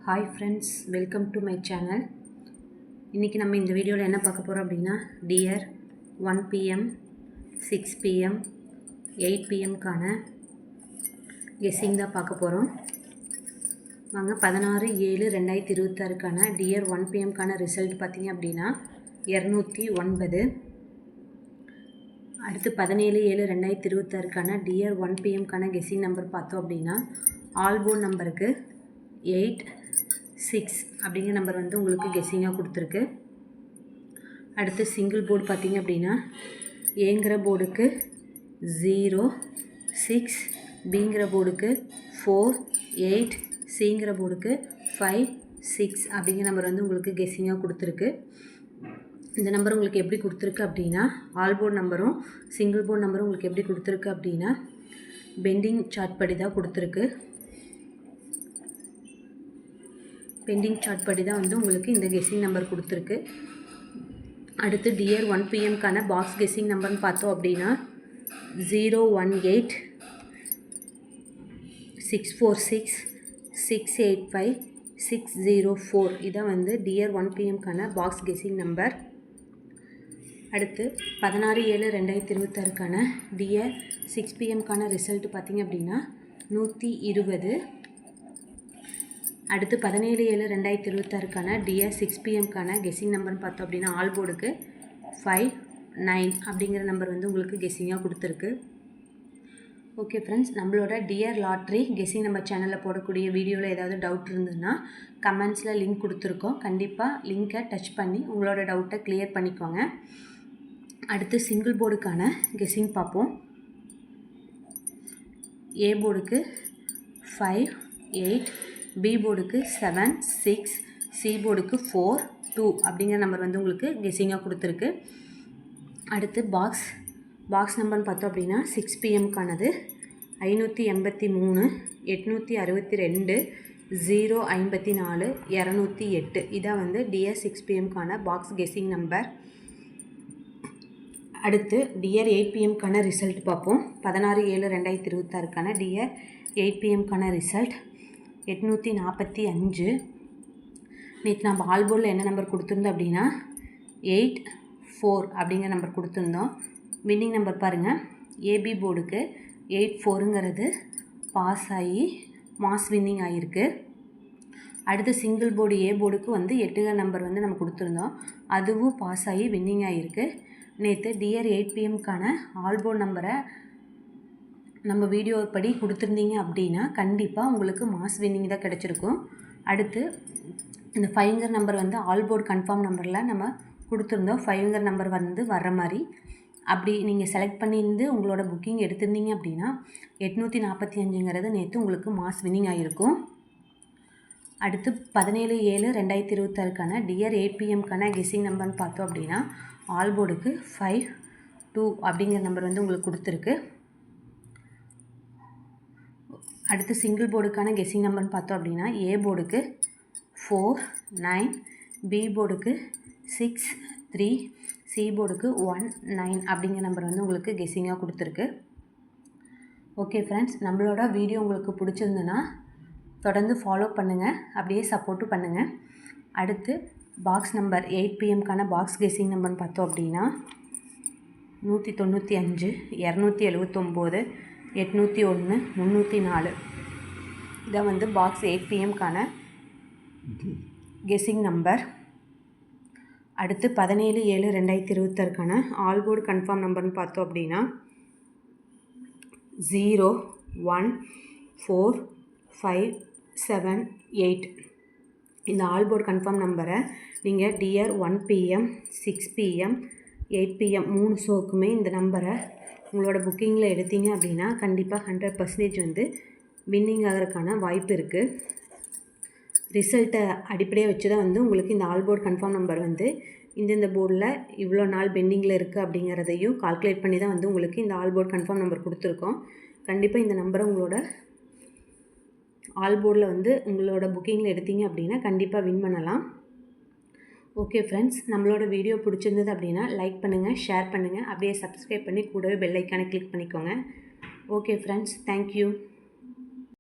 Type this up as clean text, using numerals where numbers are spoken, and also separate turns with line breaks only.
Hi friends, welcome to my channel. இன்றைக்கி நம்ம இந்த வீடியோவில் என்ன பார்க்க போகிறோம் அப்படின்னா, டியர் 1 PM 6 PM 8 PMக்கான கெஸ்ஸிங் தான் பார்க்க போகிறோம். வாங்க 16/7/2026க்கான டியர் 1 PMக்கான ரிசல்ட் பார்த்திங்க அப்படின்னா 209. அடுத்து 17/7/2026க்கான டியர் 1 PMக்கான கெஸ்ஸிங் நம்பர் பார்த்தோம் அப்படின்னா, ஆல் போர்ட் நம்பருக்கு 8 6 அப்படிங்கிற நம்பர் வந்து உங்களுக்கு கெஸ்ஸிங்காக கொடுத்துருக்கு. அடுத்து சிங்கிள் போர்டு பார்த்திங்க அப்படின்னா, ஏங்கிற போர்டுக்கு 0 6, பிங்கிற போர்டுக்கு 4 8, சிங்கிற போர்டுக்கு 5 6 அப்படிங்கிற நம்பர் வந்து உங்களுக்கு கெஸ்ஸிங்காக கொடுத்துருக்கு. இந்த நம்பர் உங்களுக்கு எப்படி கொடுத்துருக்கு அப்படின்னா, ஆல் போர்டு நம்பரும் சிங்கிள் போர்டு நம்பரும் உங்களுக்கு எப்படி கொடுத்துருக்கு அப்படின்னா, பெண்டிங் சார்ட் படி தான் கொடுத்துருக்கு. பெண்டிங் சார்ட் படி தான் வந்து உங்களுக்கு இந்த கெஸ்ஸிங் நம்பர் கொடுத்துருக்கு. அடுத்து டியர் 1 PMக்கான பாக்ஸ் கெஸ்ஸிங் நம்பர்னு பார்த்தோம் அப்படின்னா 018 646 685 604. இதான் வந்து டியர் 1 PMக்கான பாக்ஸ் கெஸ்ஸிங் நம்பர். அடுத்து 16/7/2026க்கான டியர் 6 PMக்கான ரிசல்ட் பார்த்திங்க அப்படின்னா 120. அடுத்து 17/7/2026க்கான டியர் 6 PMக்கான கெஸ்ஸிங் நம்பர்னு பார்த்தோம் அப்படின்னா, ஆல் போர்டுக்கு 5 9 அப்படிங்கிற நம்பர் வந்து உங்களுக்கு கெஸ்ஸிங்காக கொடுத்துருக்கு. ஓகே ஃப்ரெண்ட்ஸ், நம்மளோட டியர் லாட்ரி கெஸ்ஸிங் நம்பர் சேனலில் போடக்கூடிய வீடியோவில் ஏதாவது டவுட் இருந்ததுன்னா கமெண்ட்ஸில் லிங்க் கொடுத்துருக்கோம். கண்டிப்பாக லிங்க்கை டச் பண்ணி உங்களோட டவுட்டை கிளியர் பண்ணிக்கோங்க. அடுத்து சிங்கிள் போர்டுக்கான கெஸ்ஸிங் பார்ப்போம். ஏ போர்டுக்கு 5 8, பி போர்டுக்கு 7 6, சி போர்டுக்கு 4 2 அப்படிங்கிற நம்பர் வந்து உங்களுக்கு கெஸ்ஸிங்காக கொடுத்துருக்கு. அடுத்து பாக்ஸ் நம்பர்னு பார்த்தோம் அப்படின்னா 6 PMக்கானது 583 862 054 208. இதான் வந்து டியர் 6 PMக்கான பாக்ஸ் கெஸ்ஸிங் நம்பர். அடுத்து டியர் 8 PMக்கான ரிசல்ட் பார்ப்போம். 16/7/2026க்கான டியர் 8 PMக்கான ரிசல்ட் 845. நேற்று நம்ம ஆல் போர்டில் என்ன நம்பர் கொடுத்துருந்தோம் அப்படின்னா 8 4 அப்படிங்கிற நம்பர் கொடுத்துருந்தோம். வின்னிங் நம்பர் பாருங்கள், ஏபி போர்டுக்கு 8 4ங்கிறது பாஸ் ஆகி மாஸ் வின்னிங் ஆகிருக்கு. அடுத்து சிங்கிள் போர்டு ஏ போர்டுக்கு வந்து 8ங்கிற நம்பர் வந்து நம்ம கொடுத்துருந்தோம், அதுவும் பாஸ் ஆகி வின்னிங் ஆகிருக்கு. நேற்று டியர் 8 PMக்கான ஆல் போர்டு நம்பரை நம்ம வீடியோ படி கொடுத்துருந்தீங்க அப்படின்னா கண்டிப்பாக உங்களுக்கு மாஸ் வின்னிங் தான் கிடச்சிருக்கும். அடுத்து இந்த 5ங்கிற நம்பர் வந்து ஆல் போர்டு கன்ஃபார்ம் நம்பரில் நம்ம கொடுத்துருந்தோம். 5ங்கிற நம்பர் வந்து வர்ற மாதிரி அப்படி நீங்கள் செலக்ட் பண்ணியிருந்து உங்களோட புக்கிங் எடுத்திருந்தீங்க அப்படின்னா 845ங்கிறது நேற்று உங்களுக்கு மாஸ் வின்னிங் ஆகிருக்கும். அடுத்து 17/7/2026க்கான டியர் 8 PMக்கான கெஸ்ஸிங் நம்பர்னு பார்த்தோம் அப்படின்னா, ஆல் போர்டுக்கு 5 2 அப்படிங்கிற நம்பர் வந்து உங்களுக்கு கொடுத்துருக்கு. அடுத்து சிங்கிள் போர்டுக்கான கெஸ்ஸிங் நம்பர்னு பார்த்தோம் அப்படின்னா, ஏ போர்டுக்கு 4 9, பி போர்டுக்கு 6 3, சி போர்டுக்கு 1 9 அப்படிங்கிற நம்பர் வந்து உங்களுக்கு கெஸ்ஸிங்காக கொடுத்துருக்கு. ஓகே ஃப்ரெண்ட்ஸ், நம்மளோட வீடியோ உங்களுக்கு பிடிச்சிருந்துன்னா தொடர்ந்து ஃபாலோ பண்ணுங்கள், அப்படியே சப்போர்ட்டும் பண்ணுங்கள். அடுத்து பாக்ஸ் நம்பர் 8 PMக்கான பாக்ஸ் கெஸ்ஸிங் நம்பர்னு பார்த்தோம் அப்படின்னா 195 279 801 304. இதான் வந்து பாக்ஸ் 8 PMக்கான கெஸ்ஸிங் நம்பர். அடுத்து 17/7/2026க்கான ஆல் போர்டு கன்ஃபார்ம் நம்பர்னு பார்த்தோம் அப்படின்னா 0 1 4 5 7 8. இந்த ஆல் போர்டு கன்ஃபார்ம் நம்பரை நீங்கள் டியர் 1 PM 6 PM 8 PM 3 ஷோக்குமே இந்த நம்பரை உங்களோட புக்கிங்கில் எடுத்தீங்க அப்படின்னா கண்டிப்பாக 100% வந்து வின்னிங் ஆகிறதுக்கான வாய்ப்பு இருக்குது. ரிசல்ட்டை அடிப்படையாக வச்சு தான் வந்து உங்களுக்கு இந்த ஆல் போர்டு கன்ஃபார்ம் நம்பர் வந்து இந்த போர்டில் இவ்வளோ நாள் பெண்டிங்கில் இருக்குது அப்படிங்கிறதையும் கால்குலேட் பண்ணி தான் வந்து உங்களுக்கு இந்த ஆல் போர்டு கன்ஃபார்ம் நம்பர் கொடுத்துருக்கோம். கண்டிப்பாக இந்த நம்பரை உங்களோட ஆல் போர்டில் வந்து உங்களோட புக்கிங்கில் எடுத்தீங்க அப்படின்னா கண்டிப்பாக வின் பண்ணலாம். ஓகே ஃப்ரெண்ட்ஸ், நம்மளோட வீடியோ பிடிச்சிருந்தது அப்படின்னா லைக் பண்ணுங்கள், ஷேர் பண்ணுங்கள், அப்படியே சப்ஸ்கிரைப் பண்ணி கூடவே பெல் ஐக்கானை கிளிக் பண்ணிக்கோங்க. Okay friends, thank you.